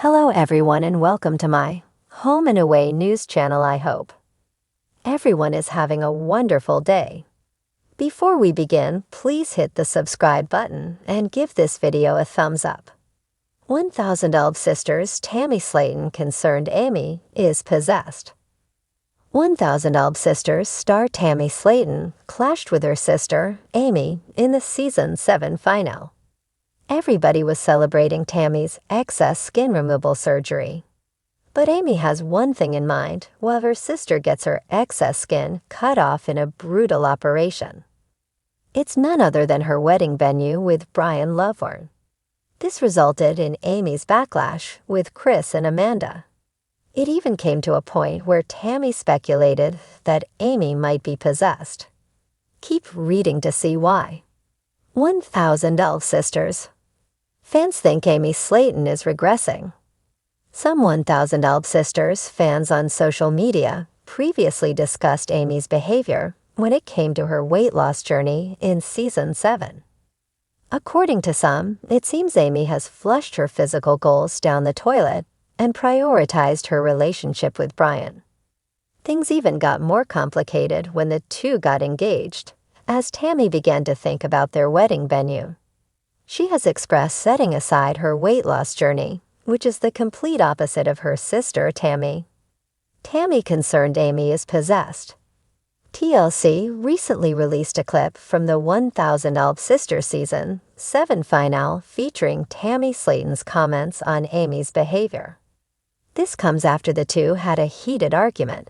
Hello everyone and welcome to my Home and Away news channel. I hope everyone is having a wonderful day. Before we begin, please hit the subscribe button and give this video a thumbs up. 1012 Sisters Tammy Slaton concerned Amy is possessed. 1012 Sisters star Tammy Slaton clashed with her sister, Amy, in the Season 7 finale. Everybody was celebrating Tammy's excess skin removal surgery. But Amy has one thing in mind while her sister gets her excess skin cut off in a brutal operation. It's none other than her wedding venue with Brian Lovewarn. This resulted in Amy's backlash with Chris and Amanda. It even came to a point where Tammy speculated that Amy might be possessed. Keep reading to see why. 1012 Sisters. Fans think Amy Slaton is regressing. Some 1012 Sisters fans on social media previously discussed Amy's behavior when it came to her weight loss journey in Season 7. According to some, it seems Amy has flushed her physical goals down the toilet and prioritized her relationship with Brian. Things even got more complicated when the two got engaged, as Tammy began to think about their wedding venue. She has expressed setting aside her weight loss journey, which is the complete opposite of her sister, Tammy. Tammy concerned Amy is possessed. TLC recently released a clip from the 1012 Sisters Season 7 finale featuring Tammy Slaton's comments on Amy's behavior. This comes after the two had a heated argument.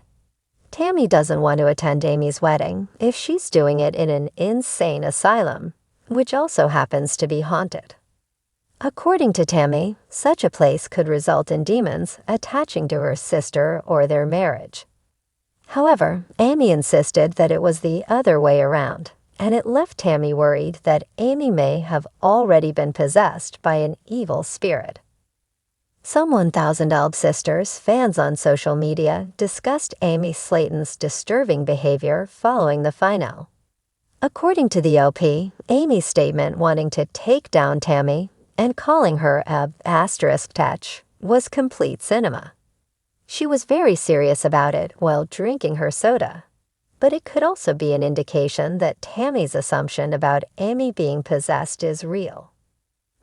Tammy doesn't want to attend Amy's wedding if she's doing it in an insane asylum, which also happens to be haunted. According to Tammy, such a place could result in demons attaching to her sister or their marriage. However, Amy insisted that it was the other way around, and it left Tammy worried that Amy may have already been possessed by an evil spirit. Some 1012 Sisters fans on social media discussed Amy Slaton's disturbing behavior following the finale. According to the OP, Amy's statement wanting to take down Tammy and calling her a asterisk touch was complete cinema. She was very serious about it while drinking her soda, but it could also be an indication that Tammy's assumption about Amy being possessed is real.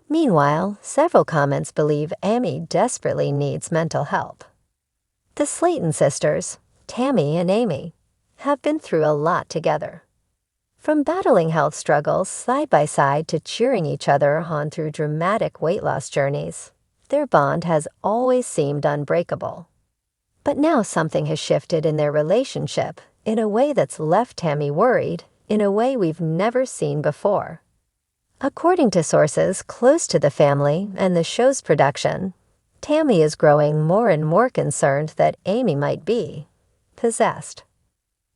Meanwhile, several comments believe Amy desperately needs mental help. The Slaton sisters, Tammy and Amy, have been through a lot together. From battling health struggles side by side to cheering each other on through dramatic weight loss journeys, their bond has always seemed unbreakable. But now something has shifted in their relationship in a way that's left Tammy worried in a way we've never seen before. According to sources close to the family and the show's production, Tammy is growing more and more concerned that Amy might be possessed.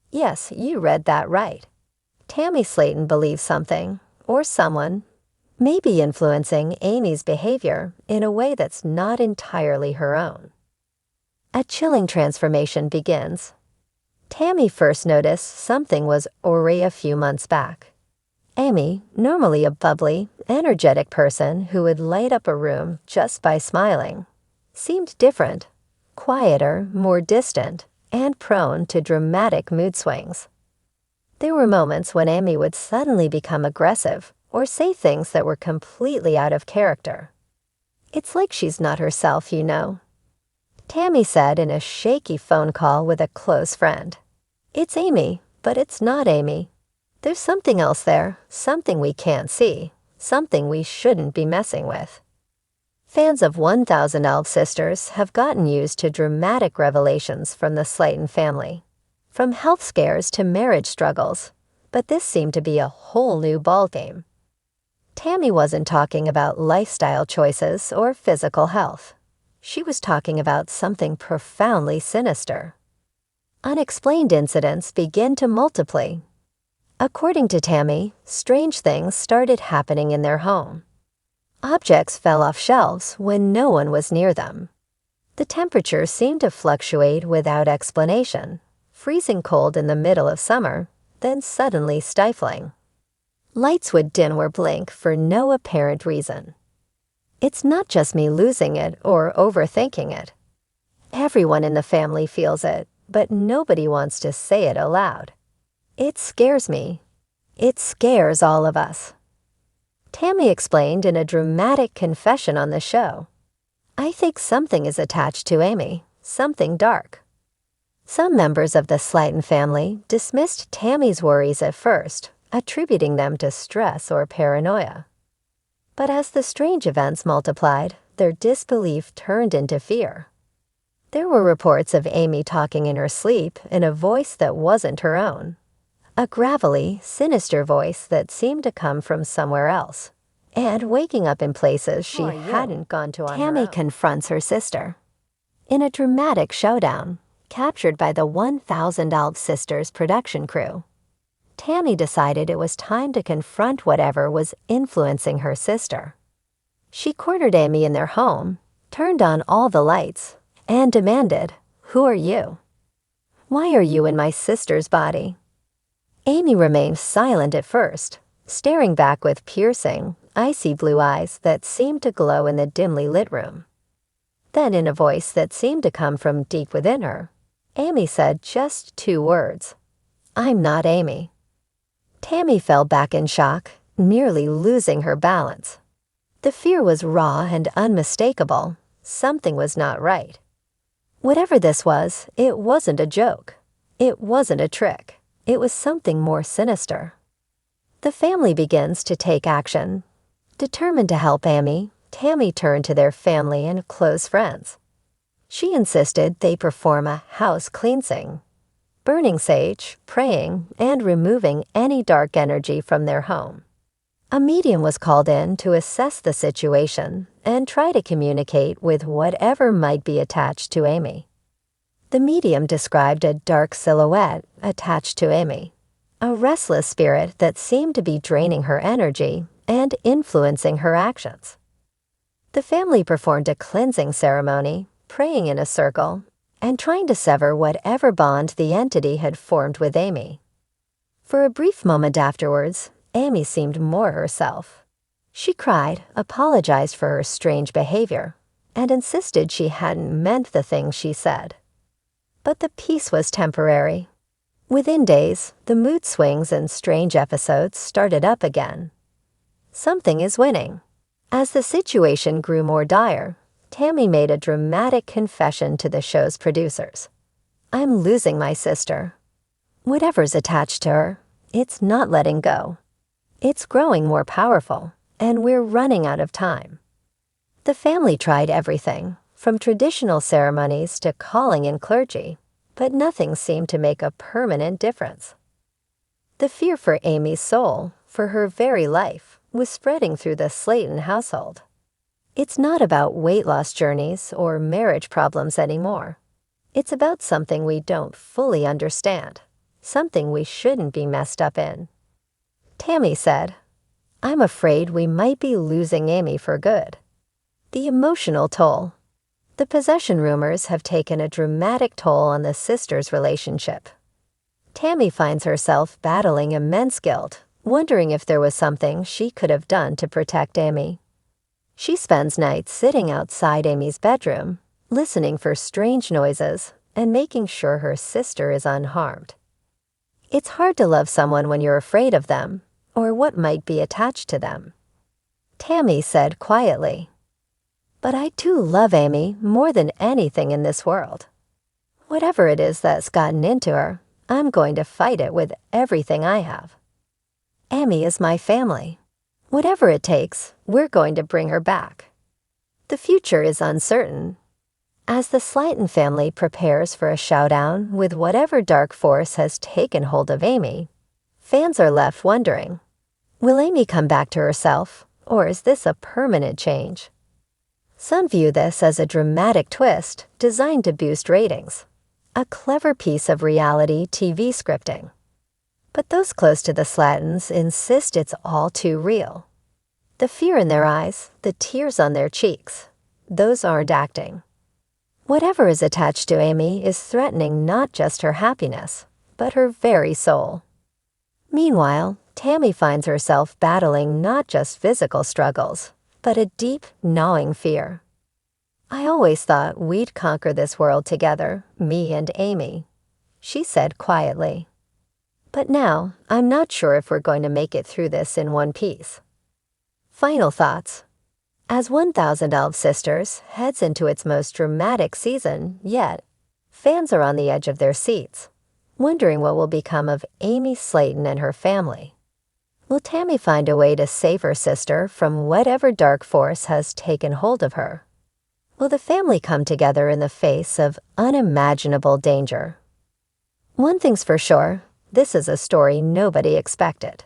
Yes, you read that right. Tammy Slaton believes something, or someone, may be influencing Amy's behavior in a way that's not entirely her own. A chilling transformation begins. Tammy first noticed something was awry a few months back. Amy, normally a bubbly, energetic person who would light up a room just by smiling, seemed different, quieter, more distant, and prone to dramatic mood swings. There were moments when Amy would suddenly become aggressive or say things that were completely out of character. It's like she's not herself, you know. Tammy said in a shaky phone call with a close friend, "It's Amy, but it's not Amy. There's something else there, something we can't see, something we shouldn't be messing with." Fans of 1012 Sisters have gotten used to dramatic revelations from the Slaton family, from health scares to marriage struggles, but this seemed to be a whole new ballgame. Tammy wasn't talking about lifestyle choices or physical health. She was talking about something profoundly sinister. Unexplained incidents begin to multiply. According to Tammy, strange things started happening in their home. Objects fell off shelves when no one was near them. The temperature seemed to fluctuate without explanation, freezing cold in the middle of summer, then suddenly stifling. Lights would dim or blink for no apparent reason. It's not just me losing it or overthinking it. Everyone in the family feels it, but nobody wants to say it aloud. It scares me. It scares all of us. Tammy explained in a dramatic confession on the show. I think something is attached to Amy, something dark. Some members of the Slaton family dismissed Tammy's worries at first, attributing them to stress or paranoia. But as the strange events multiplied, their disbelief turned into fear. There were reports of Amy talking in her sleep in a voice that wasn't her own. A gravelly, sinister voice that seemed to come from somewhere else, and waking up in places she hadn't gone to on her own. Tammy confronts her sister. In a dramatic showdown, captured by the 1,000 Alp Sisters production crew, Tammy decided it was time to confront whatever was influencing her sister. She cornered Amy in their home, turned on all the lights, and demanded, "Who are you? Why are you in my sister's body?" Amy remained silent at first, staring back with piercing, icy blue eyes that seemed to glow in the dimly lit room. Then, in a voice that seemed to come from deep within her, Amy said just 2 words, "I'm not Amy." Tammy fell back in shock, nearly losing her balance. The fear was raw and unmistakable. Something was not right. Whatever this was, it wasn't a joke. It wasn't a trick. It was something more sinister. The family begins to take action. Determined to help Amy, Tammy turned to their family and close friends. She insisted they perform a house cleansing, burning sage, praying, and removing any dark energy from their home. A medium was called in to assess the situation and try to communicate with whatever might be attached to Amy. The medium described a dark silhouette attached to Amy, a restless spirit that seemed to be draining her energy and influencing her actions. The family performed a cleansing ceremony, praying in a circle, and trying to sever whatever bond the entity had formed with Amy. For a brief moment afterwards, Amy seemed more herself. She cried, apologized for her strange behavior, and insisted she hadn't meant the things she said. But the peace was temporary. Within days, the mood swings and strange episodes started up again. Something is winning. As the situation grew more dire, Tammy made a dramatic confession to the show's producers. "I'm losing my sister. Whatever's attached to her, it's not letting go. It's growing more powerful, and we're running out of time." The family tried everything, from traditional ceremonies to calling in clergy, but nothing seemed to make a permanent difference. The fear for Amy's soul, for her very life, was spreading through the Slaton household. It's not about weight loss journeys or marriage problems anymore. It's about something we don't fully understand, something we shouldn't be messed up in. Tammy said, "I'm afraid we might be losing Amy for good." The emotional toll. The possession rumors have taken a dramatic toll on the sisters' relationship. Tammy finds herself battling immense guilt, wondering if there was something she could have done to protect Amy. She spends nights sitting outside Amy's bedroom, listening for strange noises and making sure her sister is unharmed. It's hard to love someone when you're afraid of them, or what might be attached to them. Tammy said quietly, "But I do love Amy more than anything in this world. Whatever it is that's gotten into her, I'm going to fight it with everything I have. Amy is my family. Whatever it takes, we're going to bring her back." The future is uncertain. As the Slaton family prepares for a showdown with whatever dark force has taken hold of Amy, fans are left wondering, will Amy come back to herself, or is this a permanent change? Some view this as a dramatic twist designed to boost ratings, a clever piece of reality TV scripting. But those close to the Slatons insist it's all too real. The fear in their eyes, the tears on their cheeks, those aren't acting. Whatever is attached to Amy is threatening not just her happiness, but her very soul. Meanwhile, Tammy finds herself battling not just physical struggles, but a deep, gnawing fear. "I always thought we'd conquer this world together, me and Amy," she said quietly. "But now, I'm not sure if we're going to make it through this in one piece." Final thoughts. As 1000 Elf Sisters heads into its most dramatic season yet, fans are on the edge of their seats, wondering what will become of Amy Slaton and her family. Will Tammy find a way to save her sister from whatever dark force has taken hold of her? Will the family come together in the face of unimaginable danger? One thing's for sure, this is a story nobody expected.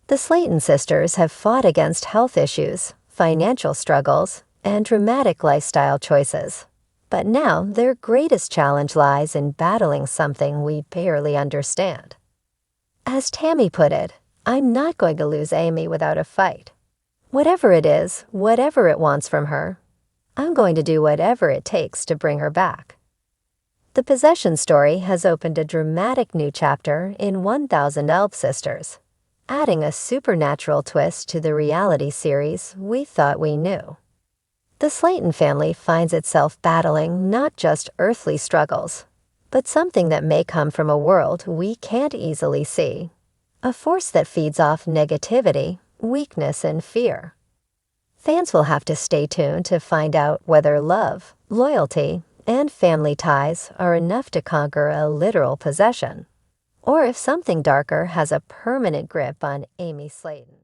The Slaton sisters have fought against health issues, financial struggles, and dramatic lifestyle choices. But now their greatest challenge lies in battling something we barely understand. As Tammy put it, "I'm not going to lose Amy without a fight. Whatever it is, whatever it wants from her, I'm going to do whatever it takes to bring her back." The possession story has opened a dramatic new chapter in 1000 Elf Sisters, adding a supernatural twist to the reality series we thought we knew. The Slaton family finds itself battling not just earthly struggles, but something that may come from a world we can't easily see, a force that feeds off negativity, weakness, and fear. Fans will have to stay tuned to find out whether love, loyalty, and family ties are enough to conquer a literal possession, or if something darker has a permanent grip on Amy Slaton.